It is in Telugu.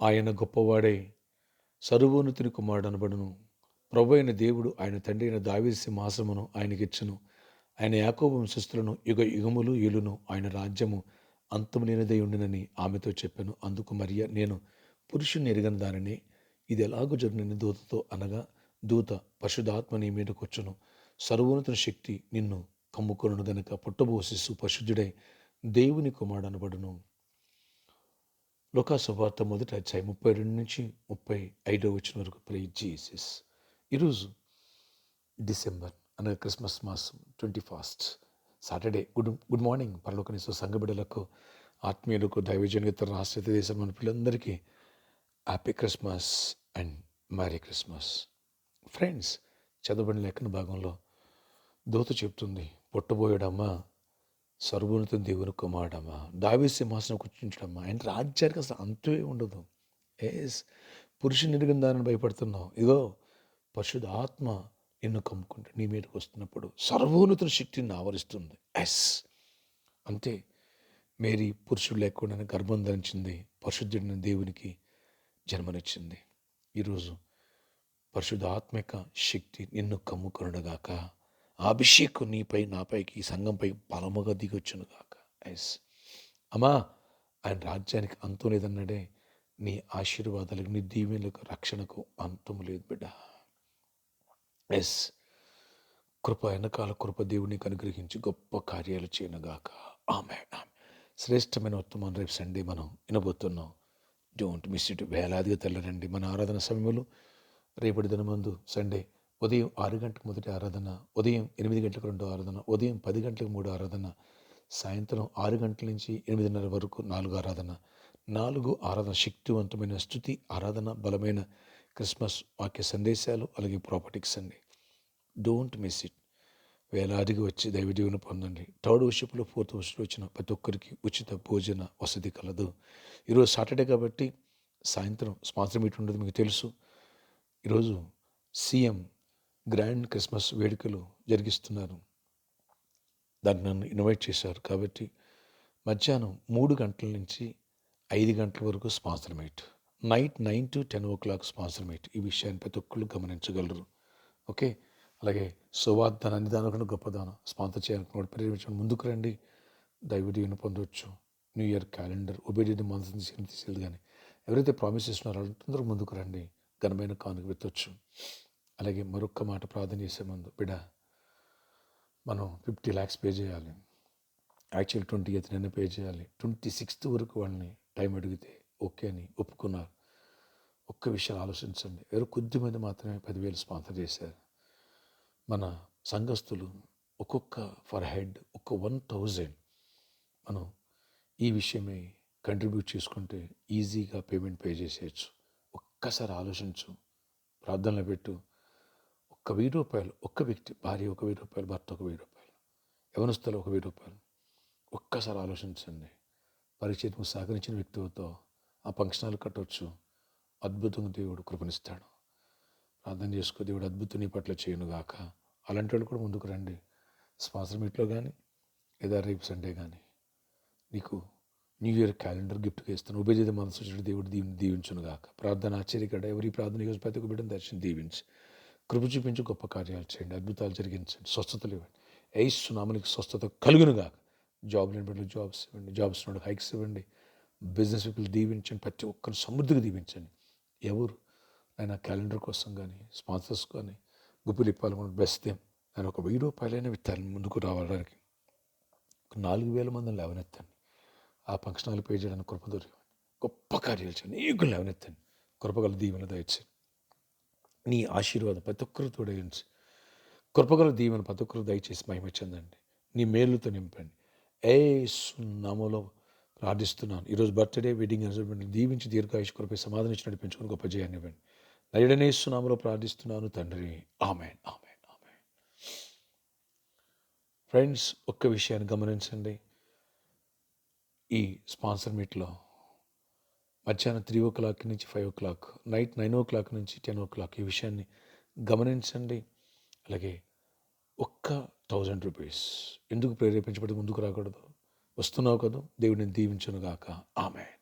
ఆయన గొప్పవాడై సర్వోన్నతుని కుమారుడు అనబడును. ప్రభువైన దేవుడు ఆయన తండ్రి అయిన దావీదు సింహాసనమును ఆయనకిచ్చును. ఆయన యాకోబు వంశస్థులను యుగ యుగములు ఏలును. ఆయన రాజ్యము అంతము లేనిదై ఉండునని ఆమెతో చెప్పాను. అందుకు మరియ, నేను పురుషుని ఎరుగని దానిని, ఇది ఎలాగూ జరుగునని దూతతో అనగా, దూత, పరిశుద్ధాత్మ నీ మీదకు వచ్చును, సర్వోన్నతుని శక్తి నిన్ను కమ్ముకొనును గనుక పుట్టబో శిశువు పరిశుద్ధుడై దేవుని కుమారుడు అనబడును. లూకా సువార్త 1:32-35 వరకు. Praise Jesus. ఈరోజు డిసెంబర్ అనగా క్రిస్మస్ మాసం 21 సాటర్డే. గుడ్ మార్నింగ్ పరలోకనిస్తూ సంఘ బిడ్డలకు, ఆత్మీయులకు, దైవజనులకు, రాష్ట్ర దేశం మన పిల్లలందరికీ happy Christmas and marry Christmas. Friends, చదవబడిన లేఖన భాగంలో దూత చెప్తుంది, పుట్టబోయాడమ్మా సర్వోన్నత దేవుని కుమారుడమ్మా, దావీదు సింహాసనం కూర్చుంటాడమ్మా. ఆయన రాజ్యానికి అసలు అంతే ఉండదు. ఎస్, పురుషుని ఎరిగిన దానిని భయపడుతున్నావు. ఇగో పరిశుద్ధ ఆత్మ నిన్ను కమ్ముకుంటే నీ మీదకి వస్తున్నప్పుడు సర్వోన్నత శక్తి నిన్ను ఆవరిస్తుంది. ఎస్, అంతే. మేరీ పురుషుడు లేకుండా గర్భం ధరించింది, పరిశుద్ధుడిని దేవునికి జన్మనిచ్చింది. ఈరోజు పరిశుద్ధ ఆత్మిక శక్తి నిన్ను కమ్ముకొనుగాక. ఆ అభిషేకం నీపై, నాపైకి, ఈ సంఘంపై బలముగా దిగొచ్చునుగాక. ఎస్ అమ్మా, ఆయన రాజ్యానికి అంతం లేదన్నాడే. నీ ఆశీర్వాదాలకు, నీ దీవెనలకు, రక్షణకు అంతం లేదు బిడ్డ. ఎస్, కృప వెనకాల కృప దేవునికి అనుగ్రహించి గొప్ప కార్యాలు చేయనుగాక. ఆమె శ్రేష్టమైన ఉత్తమం రేపు సండే మనం వినబోతున్నాం. Don't miss it. వేలాదిగా తెల్లరండి. మన ఆరాధన సమయంలో రేపటి దినమందు సండే ఉదయం 6 గంటలకు మొదటి ఆరాధన, ఉదయం 8 గంటలకు 2 ఆరాధన, ఉదయం 10 గంటలకు 3 ఆరాధన, సాయంత్రం 6 గంటల నుంచి 8:30 వరకు 4 ఆరాధన. 4 ఆరాధన శక్తివంతమైన స్తుతి ఆరాధన, బలమైన క్రిస్మస్ వాక్య సందేశాలు, అలాగే ప్రాపర్టీకి సండే. Don't miss it. వేలాదిగా వచ్చి దైవజీవనం పొందండి. 3rd వర్షిప్లో 4th వర్షిప్లో వచ్చిన ప్రతి ఒక్కరికి ఉచిత భోజన వసతి కలదు. ఈరోజు సాటర్డే కాబట్టి సాయంత్రం స్పాన్సర్ మీట్ ఉండదు, మీకు తెలుసు. ఈరోజు సీఎం గ్రాండ్ క్రిస్మస్ వేడుకలు జరిగిస్తున్నారు. దాన్ని నన్ను ఇన్వైట్ చేశారు కాబట్టి మధ్యాహ్నం 3 గంటల నుంచి 5 గంటల వరకు sponsor meet, night 9 to 10 o'clock sponsor meet. ఈ విషయాన్ని ప్రతి ఒక్కళ్ళు గమనించగలరు. ఓకే, అలాగే సువార్త నిదానం గొప్పదానం స్పాన్సర్ చేయాలనుకున్న ప్రేరేపించడం ముందుకు రండి. దైవదీవెన పొందవచ్చు. న్యూ ఇయర్ క్యాలెండర్ ఒబేడియన్ మనసుని తీసుకెళ్ళదు. కానీ ఎవరైతే ప్రామిస్ చేస్తున్నారో వాళ్ళందరూ ముందుకు రండి, ఘనమైన కానుక విత్తవచ్చు. అలాగే మరొక్క మాట ప్రార్థన చేసే ముందు, బిడ్డ మనం 50 lakhs పే చేయాలి. యాక్చువల్ 28th నిన్న పే చేయాలి. 26th వరకు వాళ్ళని టైం అడిగితే ఓకే అని ఒప్పుకున్నారు. ఒక్క విషయం ఆలోచించండి. ఎవరు కొద్దిమంది మాత్రమే 10,000 స్పాన్సర్ చేశారు. మన సంఘస్థులు ఒక్కొక్క ఫర్ హెడ్ ఒక్క 1,000 మనం ఈ విషయమై కంట్రిబ్యూట్ చేసుకుంటే ఈజీగా పేమెంట్ పే చేసేయచ్చు. ఒక్కసారి ఆలోచించు, ప్రార్థనలో పెట్టు. ఒక్క 1,000 రూపాయలు, ఒక్క వ్యక్తి, భార్య ఒక 1,000 రూపాయలు, భర్త ఒక 1,000 రూపాయలు, యవనస్తులు ఒక 1,000 రూపాయలు. ఒక్కసారి ఆలోచించండి. పరిచయకు సహకరించిన వ్యక్తితో ఆ ఫంక్షనాలు కట్టవచ్చు. అద్భుతంగా దేవుడు కృపణిస్తాడు. ప్రార్థన చేసుకో, దేవుడు అద్భుతం నీ పట్ల చేయనుగాక. అలాంటి వాళ్ళు కూడా ముందుకు రండి. స్పాన్సర్ మీట్లో కానీ లేదా రేపు సండే కానీ నీకు న్యూ ఇయర్ క్యాలెండర్ గిఫ్ట్గా ఇస్తాను. ఉభయజేత మనసు దేవుడు దీవించునుగాక. ప్రార్థన ఆశ్చర్యకడ ఎవరి ప్రార్థన ఈరోజు ప్రతి ఒక్క బిడ్డను దర్శనం దీవించి కృప చూపించి గొప్ప కార్యాలు చేయండి, అద్భుతాలు జరిగించండి, స్వస్థతలు ఇవ్వండి. యేసు నామమునకు స్వస్థత కలుగునుగాక. జాబ్ లేని బిడ్డలు జాబ్స్ ఇవ్వండి, జాబ్స్ నుండి హైక్స్ ఇవ్వండి. బిజినెస్ పీపుల్ దీవించండి, ప్రతి ఒక్కరు సమృద్ధిగా దీవించండి. ఎవరు ఆయన క్యాలెండర్ కోసం కానీ స్పాన్సర్స్ కానీ గుప్పులు ఇప్పాలనుకున్న బెస్ట్ నేను ఒక 1,000 రూపాయలైనా విత్తాను ముందుకు రావడానికి. 4,000 మందిని లేవనెత్తండి. ఆ ఫంక్షనాలు పే చేయడానికి కృప దొరికింది. గొప్ప కార్యాలు చేయండి, నీకు లేవనెత్తండి. కృపగల దీవెన దయచేయండి. నీ ఆశీర్వాదం ప్రతి ఒక్కరు తోడేయించి కృపగల దీవెన ప్రతి ఒక్కరు దయచేసి మహిమ చెందండి. నీ మేలుతో నింపండి. యేసు నామములో ప్రార్థిస్తున్నాను. ఈరోజు బర్త్డే, వెడ్డింగ్ అనివర్సరీ దీవించి దీర్ఘాయుష్ కృపై సమాధానం ఇచ్చి నడిపించుకుని గొప్ప జయాన్ని ఇవ్వండి. నయుడనే యేసు నామములో ప్రార్థిస్తున్నాను తండ్రి. ఆమేన్, ఆమేన్, ఆమేన్. ఫ్రెండ్స్, ఒక్క విషయాన్ని గమనించండి. ఈ స్పాన్సర్ మీట్లో మధ్యాహ్నం 3 o'clock నుంచి 5 o'clock, నైట్ 9 o'clock నుంచి 10 o'clock ఈ విషయాన్ని గమనించండి. అలాగే ఒక్క 1,000 రూపీస్ ఎందుకు ప్రేరేపించబడి ముందుకు రాకూడదు? వస్తున్నావు కదా, దేవుడిని దీవించునుగాక. ఆమేన్.